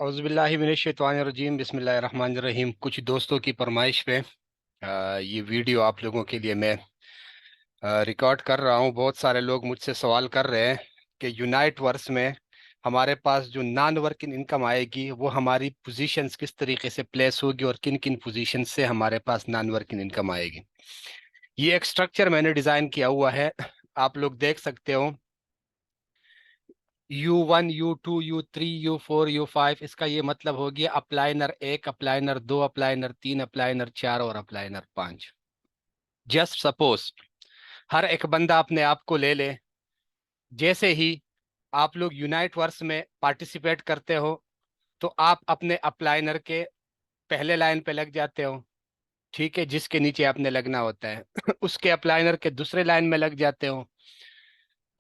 औज़ुबिल्लाहिमिनश्शैतानिर्रजीम बिस्मिल्लाहिर्रहमानिर्रहीम। कुछ दोस्तों की फरमाइश पे ये वीडियो आप लोगों के लिए मैं रिकॉर्ड कर रहा हूँ। बहुत सारे लोग मुझसे सवाल कर रहे हैं कि यूनाइट वर्स में हमारे पास जो नॉन वर्किंग इनकम आएगी वो हमारी पोजीशंस किस तरीके से प्लेस होगी और किन किन पोजीशन से हमारे पास नॉन वर्किंग इनकम आएगी। ये एक स्ट्रक्चर मैंने डिज़ाइन किया हुआ है, आप लोग देख सकते हो। U1 U2 U3 U4 U5, इसका ये मतलब हो गया अप्लाइनर 1, अप्लाइनर 2, अप्लाइनर 3, अप्लाइनर 4 और अप्लाइनर 5। जस्ट सपोज हर एक बंदा अपने आप को ले ले, जैसे ही आप लोग यूनाइट वर्स में पार्टिसिपेट करते हो तो आप अपने अप्लाइनर के पहले लाइन पे लग जाते हो, ठीक है, जिसके नीचे आपने लगना होता है। उसके अप्लाइनर के दूसरे लाइन में लग जाते हो,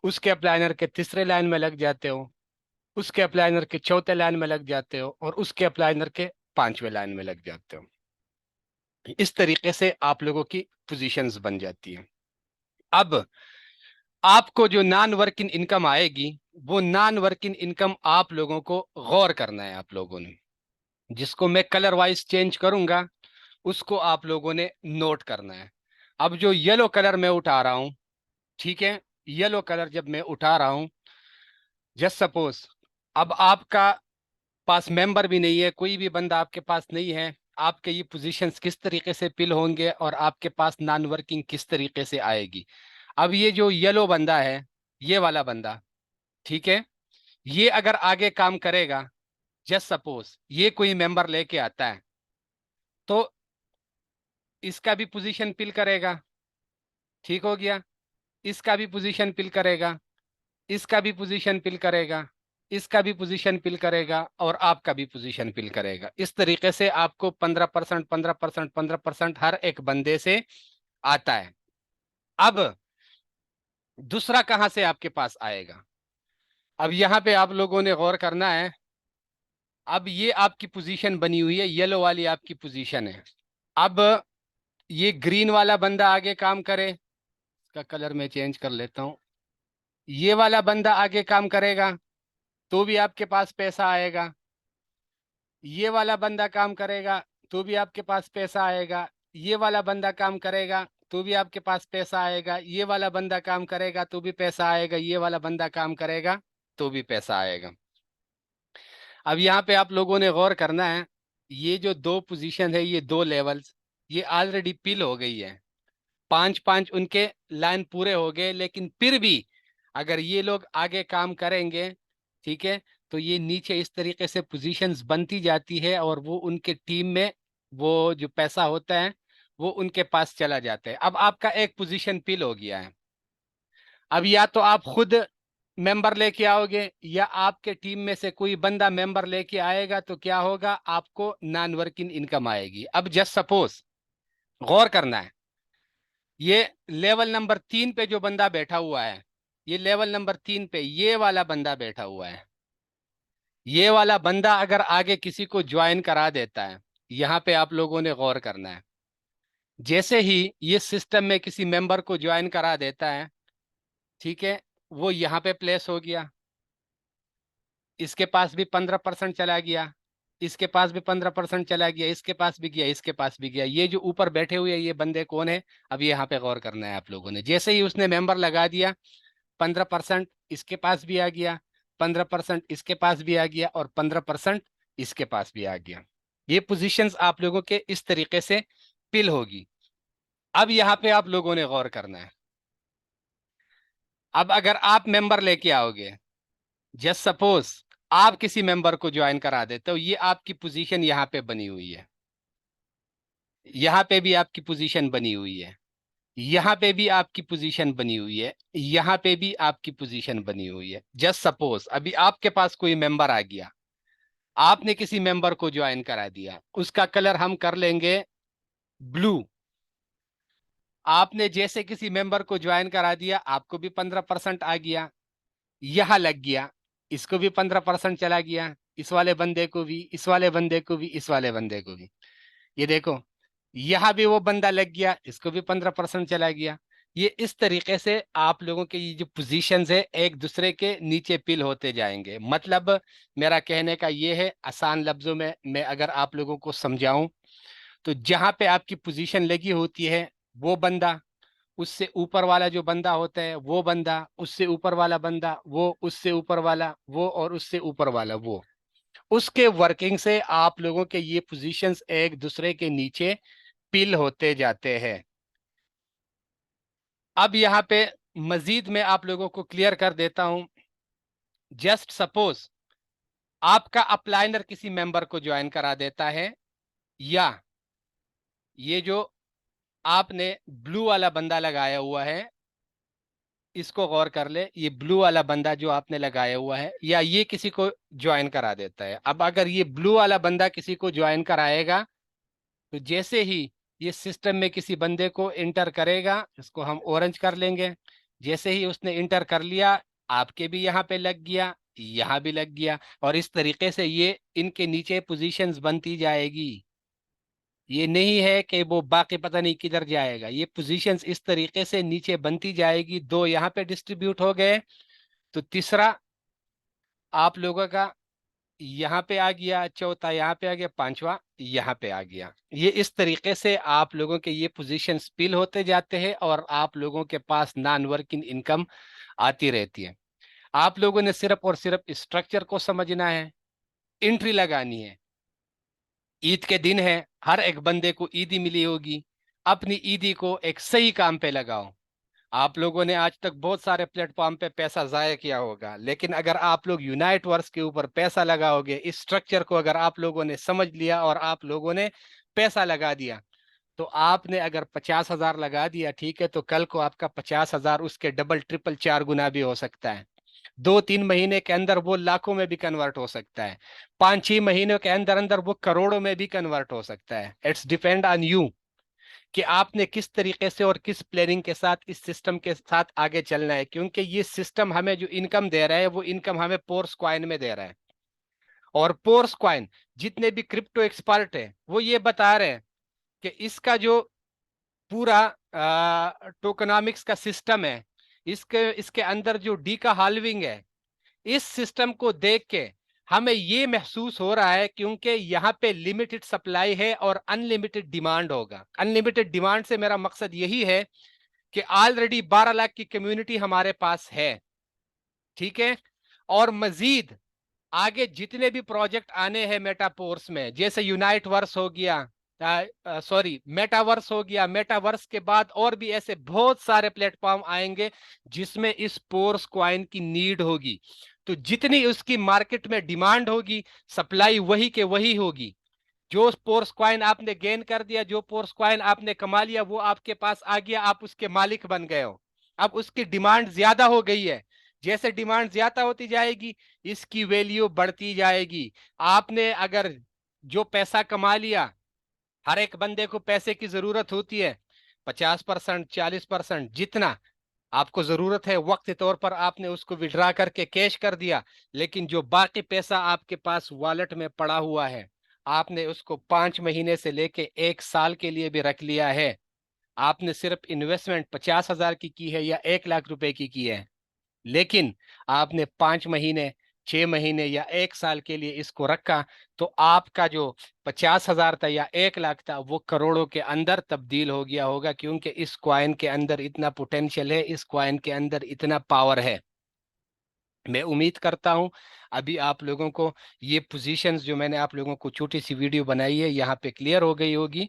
उसके अप्लाइनर के तीसरे लाइन में लग जाते हो, उसके अप्लाइनर के चौथे लाइन में लग जाते हो और उसके अप्लाइनर के पांचवें लाइन में लग जाते हो। इस तरीके से आप लोगों की पोजीशंस बन जाती हैं। अब आपको जो नॉन वर्किंग इनकम आएगी वो नॉन वर्किंग इनकम आप लोगों को गौर करना है। आप लोगों ने जिसको मैं कलर वाइज चेंज करूंगा उसको आप लोगों ने नोट करना है। अब जो येलो कलर मैं उठा रहा हूं, ठीक है, येलो कलर जब मैं उठा रहा हूं, जस्ट सपोज अब आपका पास मेंबर भी नहीं है, कोई भी बंदा आपके पास नहीं है, आपके ये पोजीशंस किस तरीके से फिल होंगे और आपके पास नॉन वर्किंग किस तरीके से आएगी। अब ये जो येलो बंदा है, ये वाला बंदा, ठीक है, ये अगर आगे काम करेगा, जस्ट सपोज ये कोई मेंबर लेके आता है तो इसका भी पोजीशन फिल करेगा, ठीक हो गया, इसका भी पोजीशन फिल करेगा, इसका भी पोजीशन फिल करेगा, इसका भी पोजीशन फिल करेगा और आपका भी पोजीशन फिल करेगा। इस तरीके से आपको 15% 15% 15% हर एक बंदे से आता है। अब दूसरा कहां से आपके पास आएगा, अब यहां पे आप लोगों ने गौर करना है। अब ये आपकी पोजीशन बनी हुई है, येलो वाली आपकी पोजीशन है। अब ये ग्रीन वाला बंदा आगे काम करे, इसका कलर मैं चेंज कर लेता हूं। ये वाला बंदा आगे काम करेगा तो भी आपके पास पैसा आएगा, ये वाला बंदा काम करेगा तो भी आपके पास पैसा आएगा, ये वाला बंदा काम करेगा तो भी आपके पास पैसा आएगा, ये वाला बंदा काम करेगा तो भी पैसा आएगा, ये वाला बंदा काम करेगा तो भी पैसा आएगा। अब यहाँ पे आप लोगों ने गौर करना है, ये जो दो पोजीशन है, ये दो लेवल्स, ये ऑलरेडी पिल हो गई है। पांच पांच उनके लाइन पूरे हो गए, लेकिन फिर भी अगर ये लोग आगे काम करेंगे, ठीक है, तो ये नीचे इस तरीके से पोजीशंस बनती जाती है और वो उनके टीम में वो जो पैसा होता है वो उनके पास चला जाता है। अब आपका एक पोजीशन फिल हो गया है। अब या तो आप खुद मेंबर लेके आओगे या आपके टीम में से कोई बंदा मेंबर लेके आएगा, तो क्या होगा, आपको नॉन वर्किंग इनकम आएगी। अब जस्ट सपोज गौर करना है, ये लेवल नंबर 3 पे जो बंदा बैठा हुआ है, ये लेवल नंबर 3 पे ये वाला बंदा बैठा हुआ है, ये वाला बंदा अगर आगे किसी को ज्वाइन करा देता है, यहां पे आप लोगों ने गौर करना है, जैसे ही ये सिस्टम में किसी मेंबर को ज्वाइन करा देता है, ठीक है, वो यहाँ पे प्लेस हो गया, इसके पास भी 15% चला गया, इसके पास भी 15% चला गया, इसके पास भी गया, इसके पास भी गया। ये जो ऊपर बैठे हुए ये बंदे कौन है, अब यहाँ पे गौर करना है आप लोगों ने। जैसे ही उसने मेंबर लगा दिया, 15% इसके पास भी आ गया, 15% इसके पास भी आ गया और 15% इसके पास भी आ गया। ये पोजीशंस आप लोगों के इस तरीके से फिल होगी। अब यहाँ पे आप लोगों ने गौर करना है, अब अगर आप मेंबर लेके आओगे, जस्ट सपोज आप किसी मेंबर को ज्वाइन करा देते हो, ये आपकी पोजीशन यहाँ पे बनी हुई है, यहाँ पे भी आपकी पोजीशन बनी हुई है, यहाँ पे भी आपकी पोजीशन बनी हुई है, यहाँ पे भी आपकी पोजीशन बनी हुई है। जस्ट सपोज अभी आपके पास कोई मेंबर आ गया, आपने किसी मेंबर को ज्वाइन करा दिया, उसका कलर हम कर लेंगे ब्लू। आपने जैसे किसी मेंबर को ज्वाइन करा दिया, आपको भी 15% आ गया, यहां लग गया, इसको भी 15% चला गया, इस वाले बंदे को भी, इस वाले बंदे को भी, इस वाले बंदे को भी। ये देखो, यहां भी वो बंदा लग गया, इसको भी 15% चला गया, ये इस तरीके से आप लोगों के ये जो पोजीशंस है एक दूसरे के नीचे पिल होते जाएंगे। मतलब मेरा कहने का ये है, आसान लफ्जों में मैं अगर आप लोगों को समझाऊं, तो जहां पे आपकी पोजीशन लगी होती है वो बंदा, उससे ऊपर वाला जो बंदा होता है वो बंदा, उससे ऊपर वाला बंदा वो, उससे ऊपर वाला वो, और उससे ऊपर वाला वो, उसके वर्किंग से आप लोगों के ये पोजीशंस एक दूसरे के नीचे पिल होते जाते हैं। अब यहाँ पे मजीद मैं आप लोगों को क्लियर कर देता हूं। जस्ट सपोज आपका अपलाइनर किसी मेंबर को ज्वाइन करा देता है, या ये जो आपने ब्लू वाला बंदा लगाया हुआ है, इसको गौर कर ले, ये ब्लू वाला बंदा जो आपने लगाया हुआ है, या ये किसी को ज्वाइन करा देता है। अब अगर ये ब्लू वाला बंदा किसी को ज्वाइन कराएगा, तो जैसे ही ये सिस्टम में किसी बंदे को इंटर करेगा, इसको हम ऑरेंज कर लेंगे, जैसे ही उसने इंटर कर लिया, आपके भी यहाँ पे लग गया, यहाँ भी लग गया, और इस तरीके से ये इनके नीचे पोजीशंस बनती जाएगी। ये नहीं है कि वो बाकी पता नहीं किधर जाएगा, ये पोजीशंस इस तरीके से नीचे बनती जाएगी। दो यहाँ पे डिस्ट्रीब्यूट हो गए, तो तीसरा आप लोगों का यहाँ पे आ गया, चौथा यहाँ पे आ गया, पांचवा यहाँ पे आ गया। ये इस तरीके से आप लोगों के ये पोजीशन स्पिल होते जाते हैं और आप लोगों के पास नॉन वर्किंग इनकम आती रहती है। आप लोगों ने सिर्फ और सिर्फ स्ट्रक्चर को समझना है, एंट्री लगानी है। ईद के दिन है, हर एक बंदे को ईदी मिली होगी, अपनी ईदी को एक सही काम पे लगाओ। आप लोगों ने आज तक बहुत सारे प्लेटफॉर्म पे पैसा जाया किया होगा, लेकिन अगर आप लोग यूनाइट वर्स के ऊपर पैसा लगाओगे, इस स्ट्रक्चर को अगर आप लोगों ने समझ लिया और आप लोगों ने पैसा लगा दिया, तो आपने अगर 50,000 लगा दिया, ठीक है, तो कल को आपका 50,000 उसके डबल ट्रिपल चार गुना भी हो सकता है। 2-3 महीने के अंदर वो लाखों में भी कन्वर्ट हो सकता है। 5-6 महीनों के अंदर अंदर वो करोड़ों में भी कन्वर्ट हो सकता है। इट्स डिपेंड ऑन यू कि आपने किस तरीके से और किस प्लानिंग के साथ इस सिस्टम के साथ आगे चलना है। क्योंकि ये सिस्टम हमें जो इनकम दे रहा है, वो इनकम हमें पोर्स कॉइन में दे रहा है। और पोर्स कॉइन, जितने भी क्रिप्टो एक्सपर्ट है वो ये बता रहे हैं कि इसका जो पूरा टोकनॉमिक्स का सिस्टम है, इसके इसके अंदर जो डी का हाल्विंग है, इस सिस्टम को देख के हमें ये महसूस हो रहा है, क्योंकि यहाँ पे लिमिटेड सप्लाई है और अनलिमिटेड डिमांड होगा। अनलिमिटेड डिमांड से मेरा मकसद यही है कि ऑलरेडी 12 लाख की कम्युनिटी हमारे पास है, ठीक है, और मजीद आगे जितने भी प्रोजेक्ट आने हैं मेटापोर्स में, जैसे यूनाइट वर्स हो गया, सॉरी मेटावर्स हो गया, मेटावर्स के बाद और भी ऐसे बहुत सारे प्लेटफॉर्म आएंगे जिसमें इस पोर्स कॉइन की नीड होगी। तो जितनी उसकी मार्केट में डिमांड होगी, सप्लाई वही के वही होगी। जो पोर्स कॉइन आपने गेन कर दिया, जो पोर्स कॉइन आपने कमा लिया, वो आपके पास आ गया, आप उसके मालिक बन गए हो। अब उसकी डिमांड ज्यादा हो गई है, जैसे डिमांड ज्यादा होती जाएगी इसकी वैल्यू बढ़ती जाएगी। आपने अगर जो पैसा कमा लिया, हर एक बंदे को पैसे की जरूरत होती है, 50%, 40%, जितना आपको जरूरत है वक्त के तौर पर आपने उसको विड्रा करके कैश कर दिया। लेकिन जो बाकी पैसा आपके पास वॉलेट में पड़ा हुआ है, आपने उसको 5 महीने से लेके 1 साल के लिए भी रख लिया है। आपने सिर्फ इन्वेस्टमेंट 50,000 की है या 1 लाख रुपए की है, लेकिन आपने 5 महीने, 6 महीने या 1 साल के लिए इसको रखा, तो आपका जो 50,000 था या 1 लाख था, वो करोड़ों के अंदर तब्दील हो गया होगा। क्योंकि इस क्वाइन के अंदर इतना पोटेंशियल है, इस क्वाइन के अंदर इतना पावर है। मैं उम्मीद करता हूं अभी आप लोगों को ये पोजीशंस जो मैंने आप लोगों को छोटी सी वीडियो बनाई है यहाँ पे क्लियर हो गई होगी।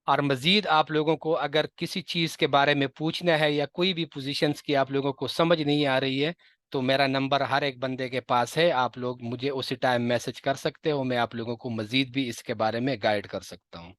और मजीद आप लोगों को अगर किसी चीज़ के बारे में पूछना है या कोई भी पोजीशंस की आप लोगों को समझ नहीं आ रही है, तो मेरा नंबर हर एक बंदे के पास है, आप लोग मुझे उसी टाइम मैसेज कर सकते हो, मैं आप लोगों को मजीद भी इसके बारे में गाइड कर सकता हूँ।